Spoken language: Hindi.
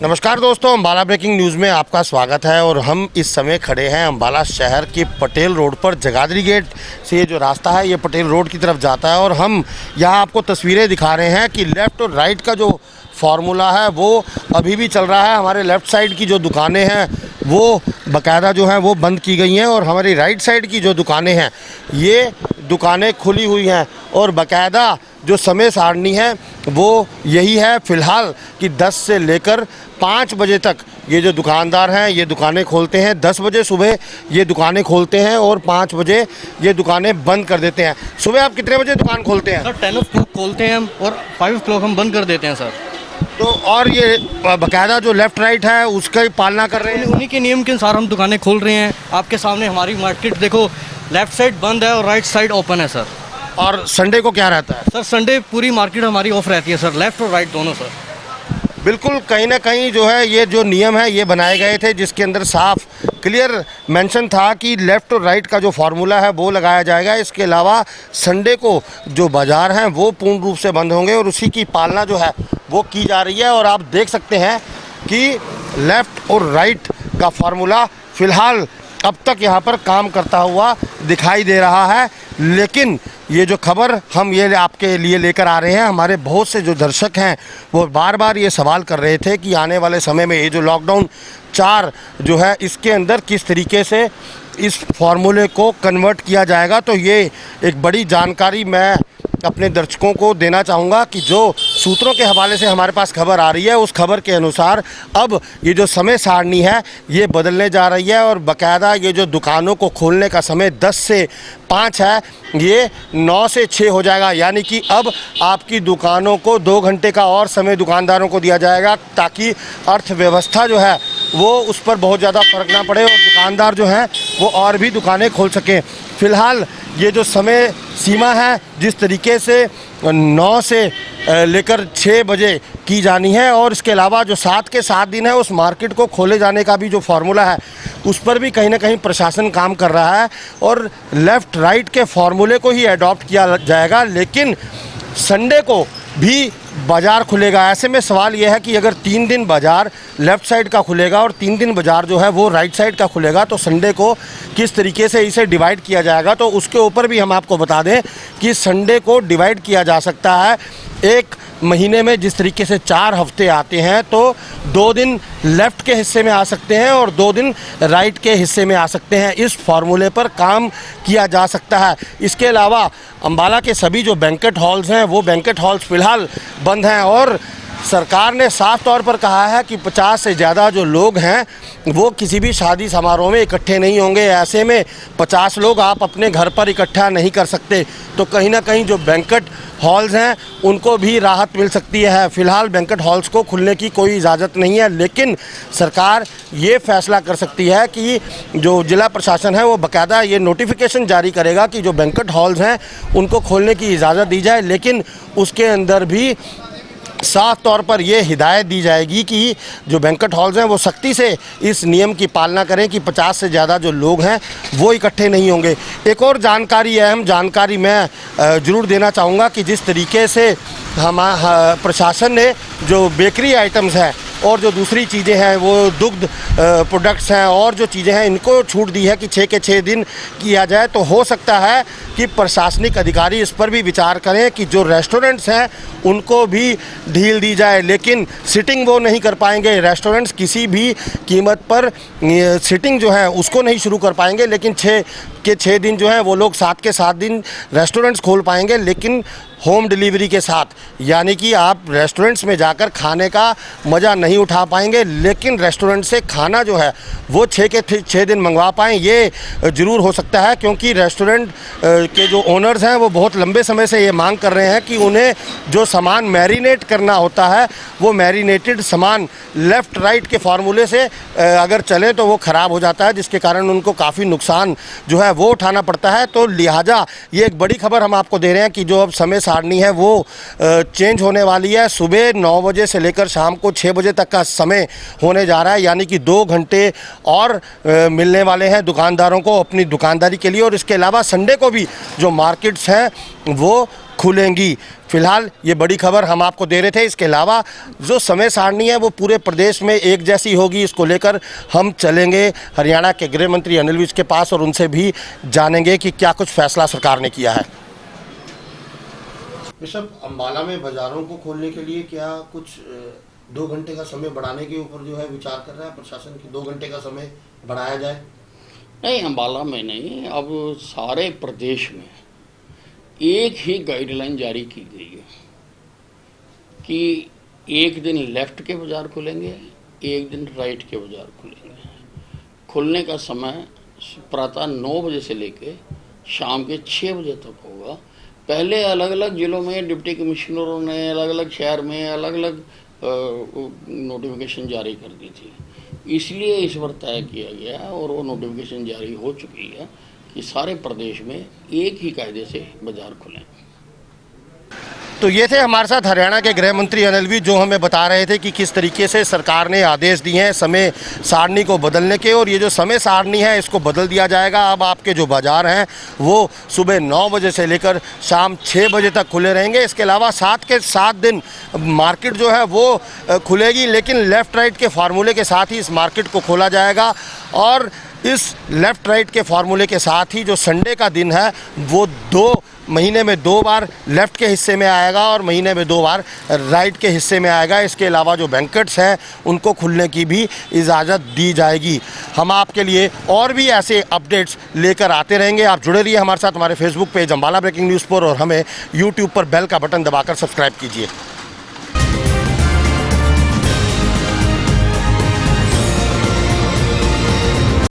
नमस्कार दोस्तों, अम्बाला ब्रेकिंग न्यूज़ में आपका स्वागत है। और हम इस समय खड़े हैं अम्बाला शहर के पटेल रोड पर। जगाधरी गेट से ये जो रास्ता है ये पटेल रोड की तरफ जाता है और हम यहाँ आपको तस्वीरें दिखा रहे हैं कि लेफ़्ट और राइट का जो फार्मूला है वो अभी भी चल रहा है। हमारे लेफ़्ट साइड की जो दुकानें हैं वो बाकायदा जो हैं वो बंद की गई हैं और हमारी राइट साइड की जो दुकानें हैं ये दुकानें खुली हुई हैं और बाकायदा जो समय सारणी है वो यही है फ़िलहाल कि 10 से लेकर 5 बजे तक ये जो दुकानदार हैं ये दुकानें खोलते हैं। 10 बजे सुबह ये दुकानें खोलते हैं और 5 बजे ये दुकानें बंद कर देते हैं। सुबह आप कितने बजे दुकान खोलते हैं? सर 10 o'clock खोलते हैं हम और 5 o'clock हम बंद कर देते हैं सर। तो और ये बाकायदा जो लेफ़्ट राइट है उसका ही पालना कर रहे हैं? उन्हीं के नियम के अनुसार हम दुकानें खोल रहे हैं। आपके सामने हमारी मार्केट देखो, लेफ़्ट साइड बंद है और राइट साइड ओपन है सर। और संडे को क्या रहता है? सर संडे पूरी मार्केट हमारी ऑफ रहती है सर, लेफ़्ट और राइट दोनों सर। बिल्कुल, कहीं ना कहीं जो है ये जो नियम है ये बनाए गए थे जिसके अंदर साफ क्लियर मेंशन था कि लेफ़्ट और राइट का जो फार्मूला है वो लगाया जाएगा। इसके अलावा संडे को जो बाज़ार हैं वो पूर्ण रूप से बंद होंगे और उसी की पालना जो है वो की जा रही है। और आप देख सकते हैं कि लेफ़्ट और राइट का फार्मूला फ़िलहाल अब तक यहाँ पर काम करता हुआ दिखाई दे रहा है। लेकिन ये जो खबर हम ये आपके लिए लेकर आ रहे हैं, हमारे बहुत से जो दर्शक हैं वो बार बार ये सवाल कर रहे थे कि आने वाले समय में ये जो लॉकडाउन 4 जो है इसके अंदर किस तरीके से इस फार्मूले को कन्वर्ट किया जाएगा। तो ये एक बड़ी जानकारी मैं अपने दर्शकों को देना चाहूँगा कि जो सूत्रों के हवाले से हमारे पास खबर आ रही है उस खबर के अनुसार अब ये जो समय सारणी है ये बदलने जा रही है और बाकायदा ये जो दुकानों को खोलने का समय 10 से 5 है ये 9 से 6 हो जाएगा। यानी कि अब आपकी दुकानों को 2 घंटे का और समय दुकानदारों को दिया जाएगा ताकि अर्थव्यवस्था जो है वो उस पर बहुत ज़्यादा फ़र्क ना पड़े और दुकानदार जो हैं वो और भी दुकानें खोल सकें। फ़िलहाल ये जो समय सीमा है जिस तरीके से 9 से लेकर 6 बजे की जानी है और इसके अलावा जो 7 के 7 दिन है उस मार्केट को खोले जाने का भी जो फार्मूला है उस पर भी कहीं ना कहीं प्रशासन काम कर रहा है और लेफ़्ट राइट के फार्मूले को ही अडॉप्ट किया जाएगा। लेकिन संडे को भी बाज़ार खुलेगा। ऐसे में सवाल यह है कि अगर 3 दिन बाज़ार लेफ़्ट साइड का खुलेगा और 3 दिन बाज़ार जो है वो राइट साइड का खुलेगा तो संडे को किस तरीके से इसे डिवाइड किया जाएगा। तो उसके ऊपर भी हम आपको बता दें कि संडे को डिवाइड किया जा सकता है। एक महीने में जिस तरीके से 4 हफ्ते आते हैं तो 2 दिन लेफ़्ट के हिस्से में आ सकते हैं और 2 दिन राइट के हिस्से में आ सकते हैं। इस फार्मूले पर काम किया जा सकता है। इसके अलावा अम्बाला के सभी जो बैंकेट हॉल्स हैं वो बैंकेट हॉल्स फ़िलहाल बंद हैं और सरकार ने साफ तौर पर कहा है कि 50 से ज़्यादा जो लोग हैं वो किसी भी शादी समारोह में इकट्ठे नहीं होंगे। ऐसे में 50 लोग आप अपने घर पर इकट्ठा नहीं कर सकते। तो कहीं ना कहीं जो बैंकेट हॉल्स हैं उनको भी राहत मिल सकती है। फ़िलहाल बैंकेट हॉल्स को खुलने की कोई इजाज़त नहीं है, लेकिन सरकार ये फ़ैसला कर सकती है कि जो ज़िला प्रशासन है वो बाकायदा ये नोटिफिकेशन जारी करेगा कि जो बैंकेट हॉल्स हैं उनको खोलने की इजाज़त दी जाए। लेकिन उसके अंदर भी साफ तौर पर यह हिदायत दी जाएगी कि जो बैंकेट हॉल्स हैं वो सख्ती से इस नियम की पालना करें कि 50 से ज़्यादा जो लोग हैं वो इकट्ठे नहीं होंगे। एक और जानकारी, अहम जानकारी मैं ज़रूर देना चाहूँगा कि जिस तरीके से प्रशासन ने जो बेकरी आइटम्स हैं और जो दूसरी चीज़ें हैं वो दुग्ध प्रोडक्ट्स हैं और जो चीज़ें हैं इनको छूट दी है कि 6 के 6 दिन किया जाए। तो हो सकता है कि प्रशासनिक अधिकारी इस पर भी विचार करें कि जो रेस्टोरेंट्स हैं उनको भी ढील दी जाए। लेकिन सिटिंग वो नहीं कर पाएंगे, रेस्टोरेंट्स किसी भी कीमत पर सिटिंग जो है उसको नहीं शुरू कर पाएंगे। लेकिन 6 के 6 दिन जो है वो लोग 7 के 7 दिन रेस्टोरेंट्स खोल पाएंगे, लेकिन होम डिलीवरी के साथ। यानी कि आप रेस्टोरेंट्स में जाकर खाने का मज़ा नहीं उठा पाएंगे, लेकिन रेस्टोरेंट से खाना जो है वो 6 के 6 दिन मंगवा पाएँ ये ज़रूर हो सकता है। क्योंकि रेस्टोरेंट के जो ओनर्स हैं वो बहुत लंबे समय से ये मांग कर रहे हैं कि उन्हें जो सामान मैरिनेट करना होता है वो मैरिनेटेड सामान लेफ़्ट राइट के फार्मूले से अगर चले तो वो ख़राब हो जाता है, जिसके कारण उनको काफ़ी नुकसान जो है वो उठाना पड़ता है। तो लिहाजा ये एक बड़ी खबर हम आपको दे रहे हैं कि जो अब समय सारणी है वो चेंज होने वाली है। सुबह 9 बजे से लेकर शाम को 6 बजे तक का समय होने जा रहा है। यानी कि 2 घंटे और मिलने वाले हैं दुकानदारों को अपनी दुकानदारी के लिए। और इसके अलावा संडे को भी जो मार्केट्स हैं वो खुलेंगी। फिलहाल ये बड़ी खबर हम आपको दे रहे थे। इसके अलावा जो समय सारणी है वो पूरे प्रदेश में एक जैसी होगी, इसको लेकर हम चलेंगे हरियाणा के गृह मंत्री अनिल विज के पास और उनसे भी जानेंगे कि क्या कुछ फैसला सरकार ने किया है। बिशप, अम्बाला में बाजारों को खोलने के लिए क्या कुछ 2 घंटे का समय बढ़ाने के ऊपर जो है विचार कर रहा है प्रशासन की? 2 घंटे का समय बढ़ाया जाए? नहीं, अम्बाला में नहीं, अब सारे प्रदेश में एक ही गाइडलाइन जारी की गई है कि एक दिन लेफ्ट के बाजार खुलेंगे, एक दिन राइट के बाजार खुलेंगे। खुलने का समय प्रातः 9 बजे से लेके शाम के 6 बजे तक होगा। पहले अलग अलग जिलों में डिप्टी कमिश्नरों ने अलग अलग शहर में अलग अलग नोटिफिकेशन जारी कर दी थी, इसलिए इस बार तय किया गया और वो नोटिफिकेशन जारी हो चुकी है कि सारे प्रदेश में एक ही कायदे से बाजार खुलें। तो ये थे हमारे साथ हरियाणा के गृह मंत्री अनिल विज, जो हमें बता रहे थे कि किस तरीके से सरकार ने आदेश दिए हैं समय सारणी को बदलने के, और ये जो समय सारणी है इसको बदल दिया जाएगा। अब आपके जो बाज़ार हैं वो सुबह 9 बजे से लेकर शाम 6 बजे तक खुले रहेंगे। इसके अलावा 7 के 7 दिन मार्केट जो है वो खुलेगी, लेकिन लेफ़्ट राइट के फार्मूले के साथ ही इस मार्केट को खोला जाएगा। और इस लेफ़्ट राइट के फार्मूले के साथ ही जो संडे का दिन है वो 2 महीने में 2 बार लेफ़्ट के हिस्से में आएगा और महीने में 2 बार राइट के हिस्से में आएगा। इसके अलावा जो बैंकेट्स हैं उनको खुलने की भी इजाज़त दी जाएगी। हम आपके लिए और भी ऐसे अपडेट्स लेकर आते रहेंगे। आप जुड़े रहिए हमारे साथ, हमारे Facebook page Ambala breaking news पर, और हमें यूट्यूब पर बेल का बटन दबाकर सब्सक्राइब कीजिए।